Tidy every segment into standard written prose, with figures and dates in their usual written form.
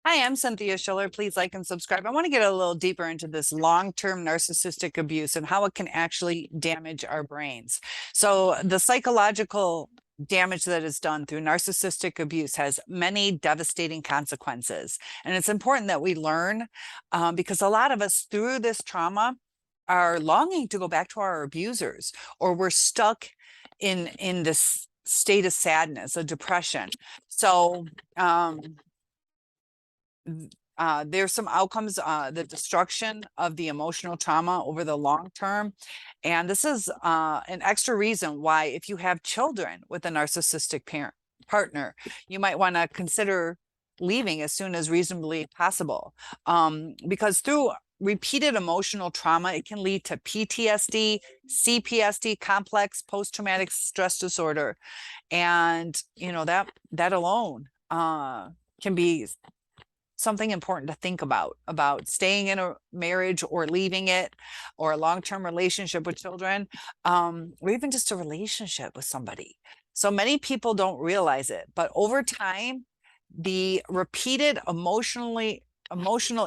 Hi, I'm Cynthia Schiller. Please like and subscribe. I want to get a little deeper into this long-term narcissistic abuse and how it can actually damage our brains. So the psychological damage that is done through narcissistic abuse has many devastating consequences. And it's important that we learn because a lot of us through this trauma are longing to go back to our abusers, or we're stuck in this state of sadness, a depression. So there's some outcomes, the destruction of the emotional trauma over the long term. And this is an extra reason why, if you have children with a narcissistic partner, you might want to consider leaving as soon as reasonably possible. Because through repeated emotional trauma, it can lead to PTSD, CPSD, complex post-traumatic stress disorder. And, you know, that alone can be something important to think about staying in a marriage or leaving it, or a long-term relationship with children, or even just a relationship with somebody. So many people don't realize it, but over time, the repeated emotional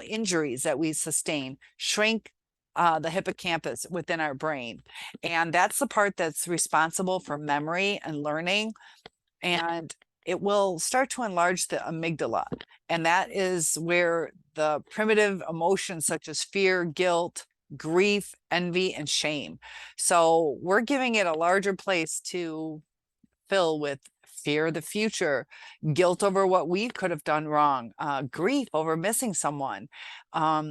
injuries that we sustain shrink the hippocampus within our brain. And that's the part that's responsible for memory and learning. And it will start to enlarge the amygdala. And that is where the primitive emotions such as fear, guilt, grief, envy, and shame. So we're giving it a larger place to fill with fear of the future, guilt over what we could have done wrong, grief over missing someone.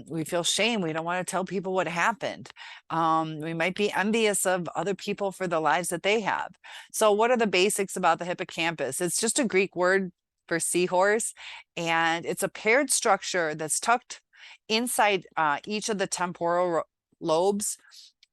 We feel shame. We don't want to tell people what happened. We might be envious of other people for the lives that they have. So what are the basics about the hippocampus? It's just a Greek word for seahorse, and it's a paired structure that's tucked inside each of the temporal lobes,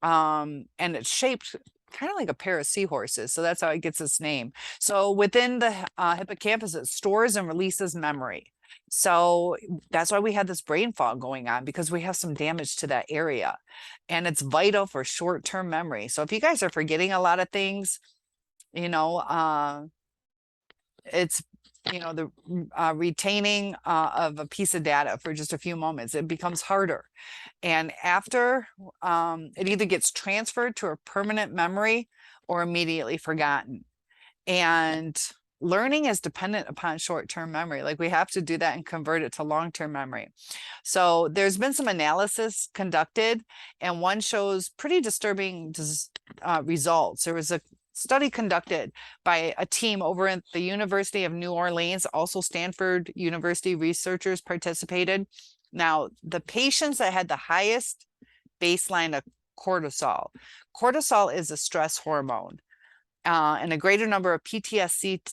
and it's shaped kind of like a pair of seahorses. So that's how it gets its name. So within the hippocampus, it stores and releases memory. So that's why we have this brain fog going on, because we have some damage to that area, and it's vital for short-term memory. So if you guys are forgetting a lot of things, you know, it's the retaining of a piece of data for just a few moments, it becomes harder. And after, it either gets transferred to a permanent memory or immediately forgotten. And learning is dependent upon short-term memory. Like, we have to do that and convert it to long-term memory. So there's been some analysis conducted, and one shows pretty disturbing results. There was a study conducted by a team over at the University of New Orleans. Also Stanford University researchers participated. Now, the patients that had the highest baseline of cortisol is a stress hormone, and a greater number of PTSD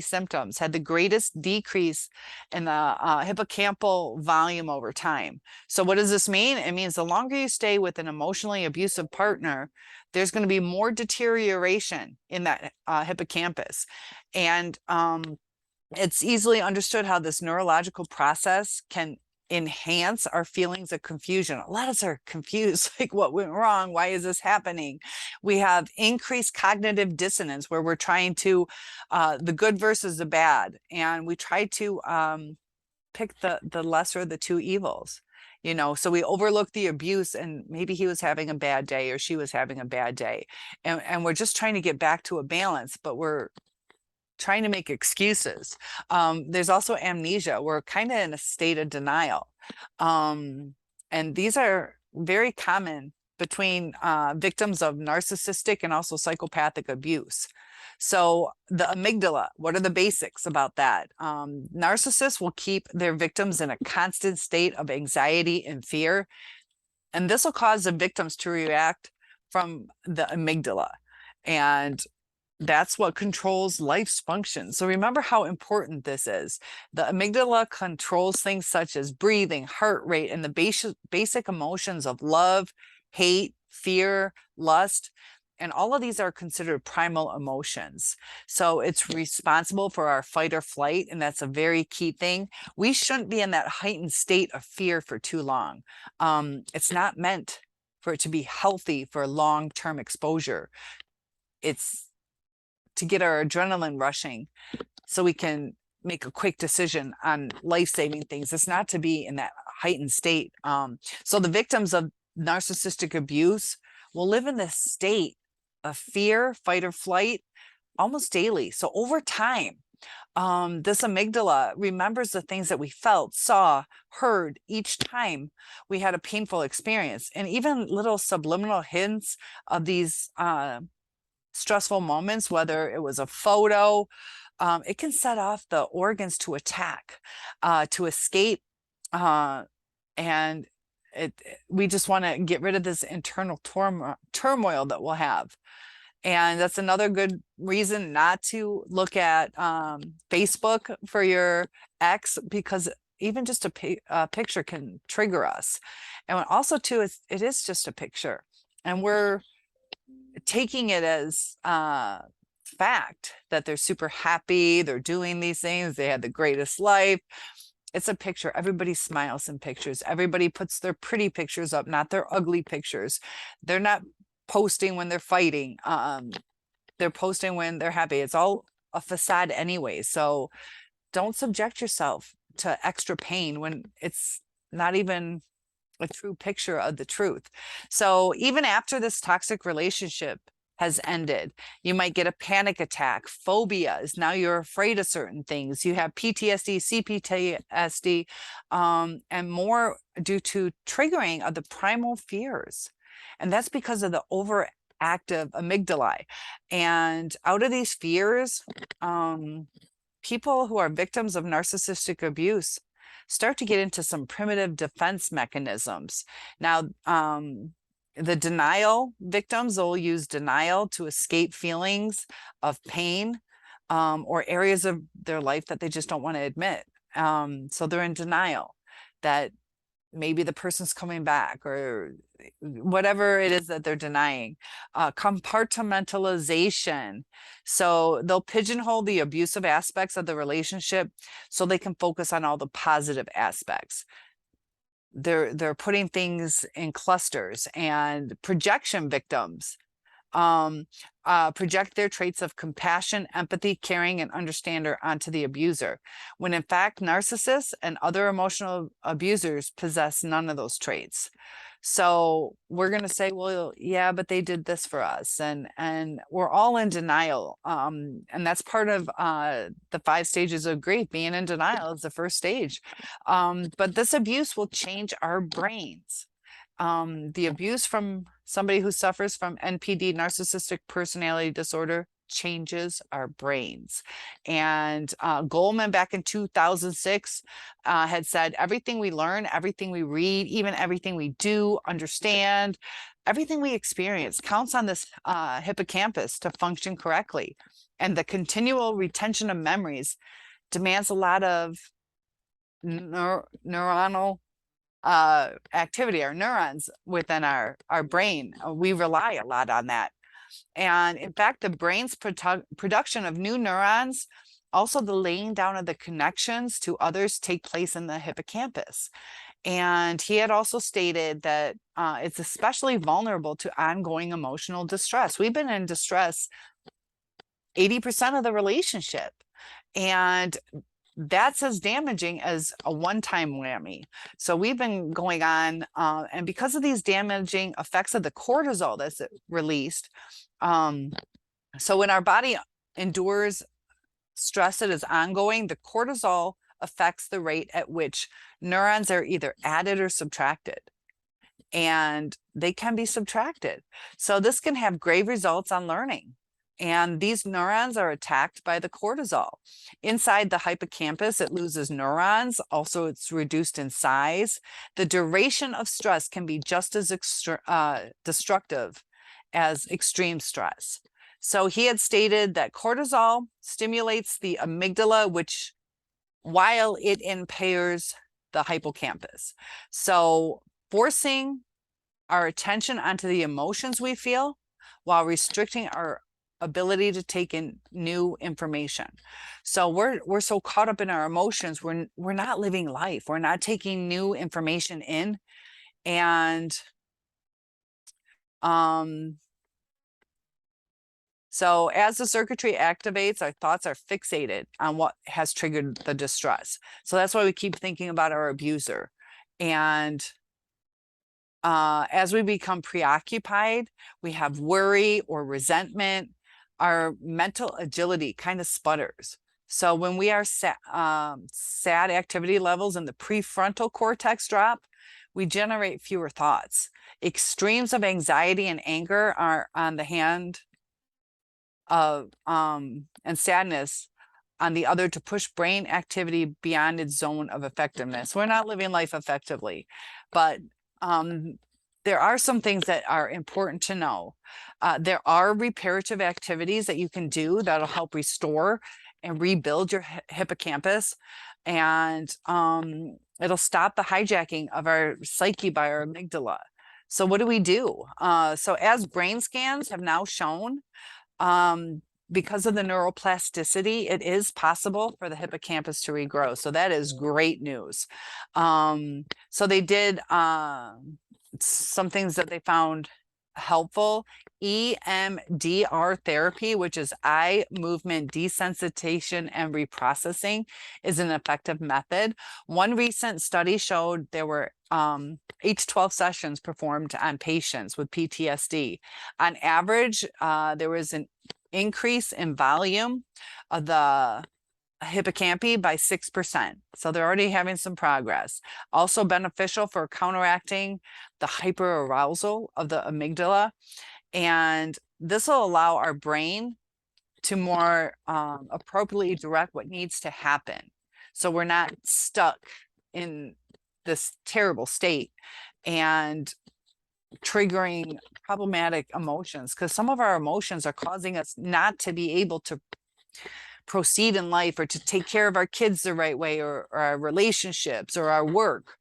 symptoms had the greatest decrease in the hippocampal volume over time. So what does this mean? It means the longer you stay with an emotionally abusive partner, there's going to be more deterioration in that hippocampus. And it's easily understood how this neurological process can enhance our feelings of confusion. A lot of us are confused, like, what went wrong? Why is this happening? We have increased cognitive dissonance, where we're trying to, the good versus the bad. And we try to pick the lesser of the two evils. So we overlook the abuse, and maybe he was having a bad day or she was having a bad day. And we're just trying to get back to a balance, but we're trying to make excuses. There's also amnesia. We're kind of in a state of denial. And these are very common between victims of narcissistic and also psychopathic abuse. So the amygdala, what are the basics about that? Narcissists will keep their victims in a constant state of anxiety and fear. And this will cause the victims to react from the amygdala. And that's what controls life's function. So remember how important this is. The amygdala controls things such as breathing, heart rate, and the basic emotions of love, hate, fear, lust. And all of these are considered primal emotions. So it's responsible for our fight or flight. And that's a very key thing. We shouldn't be in that heightened state of fear for too long. It's not meant for it to be healthy for long-term exposure. It's to get our adrenaline rushing so we can make a quick decision on life-saving things. It's not to be in that heightened state. So the victims of narcissistic abuse will live in this state of fear, fight or flight almost daily. So over time, this amygdala remembers the things that we felt, saw, heard each time we had a painful experience. And even little subliminal hints of these stressful moments, whether it was a photo, it can set off the organs to attack, to escape. And we just want to get rid of this internal turmoil that we'll have. And that's another good reason not to look at Facebook for your ex, because even just a picture can trigger us. And also too, it is just a picture, and we're taking it as fact that they're super happy, they're doing these things, they had the greatest life. It's a picture. Everybody smiles in pictures. Everybody puts their pretty pictures up, not their ugly pictures. They're not posting when they're fighting. They're posting when they're happy. It's all a facade anyway. So don't subject yourself to extra pain when it's not even a true picture of the truth. So even after this toxic relationship has ended, you might get a panic attack, phobias. Now you're afraid of certain things. You have PTSD, CPTSD, and more due to triggering of the primal fears. And that's because of the overactive amygdala. And out of these fears, people who are victims of narcissistic abuse start to get into some primitive defense mechanisms. Now, the denial victims will use denial to escape feelings of pain, or areas of their life that they just don't want to admit. So they're in denial that maybe the person's coming back, or whatever it is that they're denying. Compartmentalization. So they'll pigeonhole the abusive aspects of the relationship so they can focus on all the positive aspects. They're putting things in clusters. And projection victims project their traits of compassion, empathy, caring, and understander onto the abuser, when in fact narcissists and other emotional abusers possess none of those traits. So we're going to say, well, yeah, but they did this for us, and we're all in denial. And that's part of the 5 stages of grief. Being in denial is the first stage. But this abuse will change our brains. The abuse from somebody who suffers from NPD, narcissistic personality disorder, changes our brains. And Goldman back in 2006 had said, everything we learn, everything we read, even everything we do, understand, everything we experience counts on this hippocampus to function correctly. And the continual retention of memories demands a lot of neuronal activity, our neurons within our brain. We rely a lot on that. And in fact, the brain's production of new neurons, also the laying down of the connections to others, take place in the hippocampus. And he had also stated that it's especially vulnerable to ongoing emotional distress. We've been in distress 80% of the relationship. And that's as damaging as a one-time whammy. So we've been going on, and because of these damaging effects of the cortisol that's released, so when our body endures stress that is ongoing, the cortisol affects the rate at which neurons are either added or subtracted. And they can be subtracted. So this can have grave results on learning. And these neurons are attacked by the cortisol. Inside the hippocampus, it loses neurons. Also, it's reduced in size. The duration of stress can be just as destructive as extreme stress. So he had stated that cortisol stimulates the amygdala, which while it impairs the hippocampus. So forcing our attention onto the emotions we feel while restricting our ability to take in new information. So we're so caught up in our emotions, we're not living life. We're not taking new information in. And So as the circuitry activates, our thoughts are fixated on what has triggered the distress. So that's why we keep thinking about our abuser. And as we become preoccupied, we have worry or resentment, our mental agility kind of sputters. So when we are sad activity levels in the prefrontal cortex drop, we generate fewer thoughts. Extremes of anxiety and anger are on the hand of and sadness on the other to push brain activity beyond its zone of effectiveness. We're not living life effectively, but there are some things that are important to know. There are reparative activities that you can do that'll help restore and rebuild your hippocampus, and it'll stop the hijacking of our psyche by our amygdala. So what do we do? So as brain scans have now shown, because of the neuroplasticity, it is possible for the hippocampus to regrow. So that is great news. So they did some things that they found helpful. EMDR therapy, which is eye movement desensitization and reprocessing, is an effective method. One recent study showed there were 8 to 12 sessions performed on patients with PTSD. On average, there was an increase in volume of the hippocampi by 6%. So they're already having some progress. Also beneficial for counteracting the hyperarousal of the amygdala. And this will allow our brain to more appropriately direct what needs to happen. So we're not stuck in this terrible state and triggering problematic emotions, because some of our emotions are causing us not to be able to proceed in life or to take care of our kids the right way, or our relationships or our work.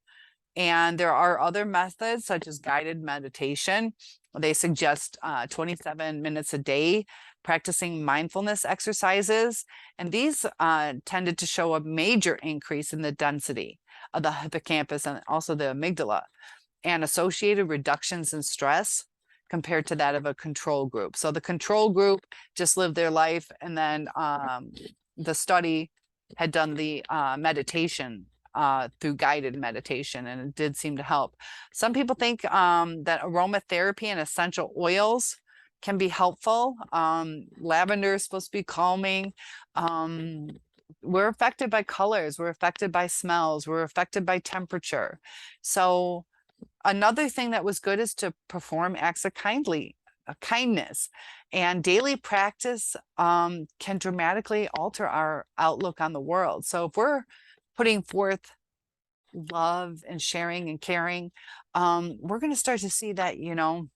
And there are other methods such as guided meditation. They suggest 27 minutes a day practicing mindfulness exercises. And these tended to show a major increase in the density of the hippocampus and also the amygdala, and associated reductions in stress compared to that of a control group. So the control group just lived their life, and then the study had done the meditation through guided meditation, and it did seem to help. Some people think that aromatherapy and essential oils can be helpful. Lavender is supposed to be calming. We're affected by colors, we're affected by smells, we're affected by temperature. So another thing that was good is to perform acts of kindness, and daily practice can dramatically alter our outlook on the world. So if we're putting forth love and sharing and caring, we're going to start to see that, you know,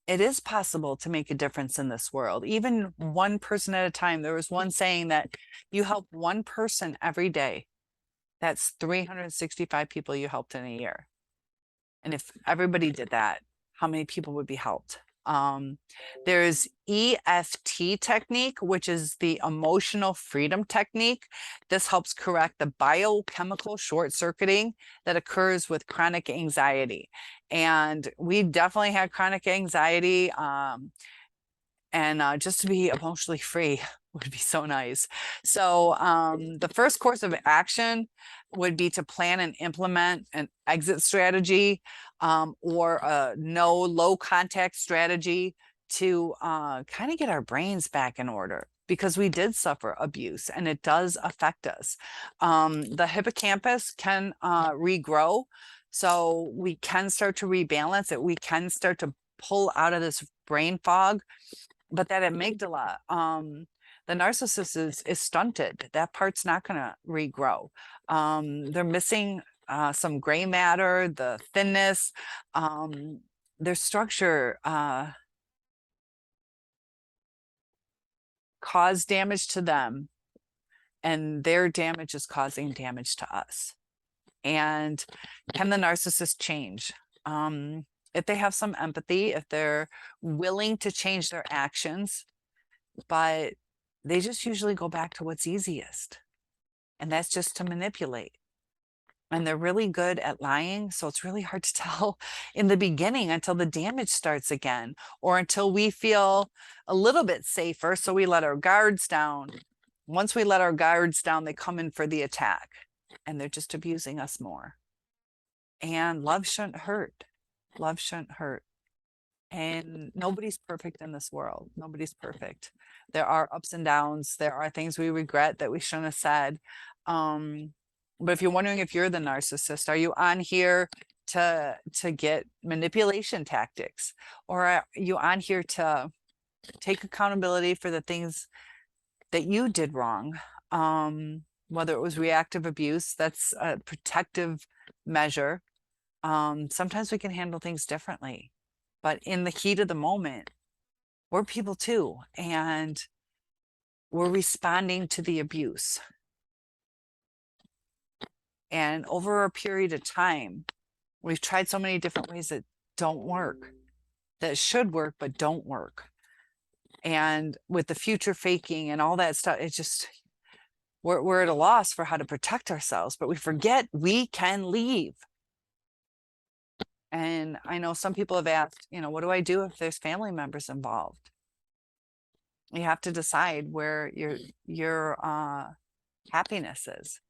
it is possible to make a difference in this world, even one person at a time. There was one saying that you help one person every day. That's 365 people you helped in a year. And if everybody did that, how many people would be helped? There's EFT technique, which is the emotional freedom technique. This helps correct the biochemical short circuiting that occurs with chronic anxiety. And we definitely had chronic anxiety. And just to be emotionally free would be so nice. So the first course of action would be to plan and implement an exit strategy, or a no low contact strategy to kind of get our brains back in order, because we did suffer abuse and it does affect us. The hippocampus can regrow, so we can start to rebalance it. We can start to pull out of this brain fog. But that amygdala, the narcissist is stunted. That part's not going to regrow. They're missing some gray matter, the thinness, their structure caused damage to them, and their damage is causing damage to us. And can the narcissist change? If they have some empathy, if they're willing to change their actions, but they just usually go back to what's easiest, and that's just to manipulate. and they're really good at lying. So it's really hard to tell in the beginning until the damage starts again, or until we feel a little bit safer. So we let our guards down. Once we let our guards down, they come in for the attack, and they're just abusing us more. And love shouldn't hurt. Love shouldn't hurt. And nobody's perfect in this world. Nobody's perfect. There are ups and downs. There are things we regret that we shouldn't have said. But if you're wondering if you're the narcissist, are you on here to get manipulation tactics, or are you on here to take accountability for the things that you did wrong? Whether it was reactive abuse, that's a protective measure. Sometimes we can handle things differently, but in the heat of the moment, we're people too, and we're responding to the abuse. And over a period of time, we've tried so many different ways that don't work, that should work, but don't work. And with the future faking and all that stuff, it's just, we're at a loss for how to protect ourselves, but we forget we can leave. And I know some people have asked, what do I do if there's family members involved? You have to decide where your happiness is.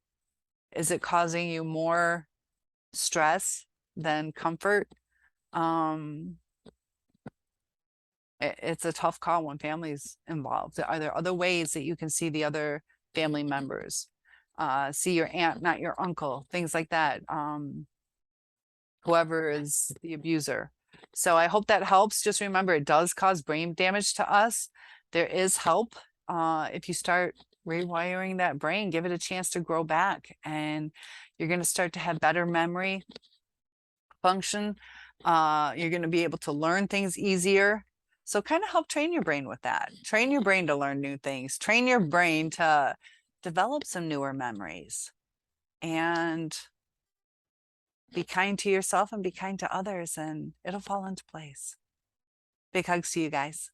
Is it causing you more stress than comfort? It's a tough call when family's involved. Are there other ways that you can see the other family members? See your aunt, not your uncle, things like that. Whoever is the abuser. So I hope that helps. Just remember, it does cause brain damage to us. There is help. If you start rewiring that brain, give it a chance to grow back, and you're going to start to have better memory function. You're going to be able to learn things easier. So kind of help train your brain with that. Train your brain to learn new things. Train your brain to develop some newer memories, and be kind to yourself and be kind to others, and it'll fall into place. Big hugs to you guys.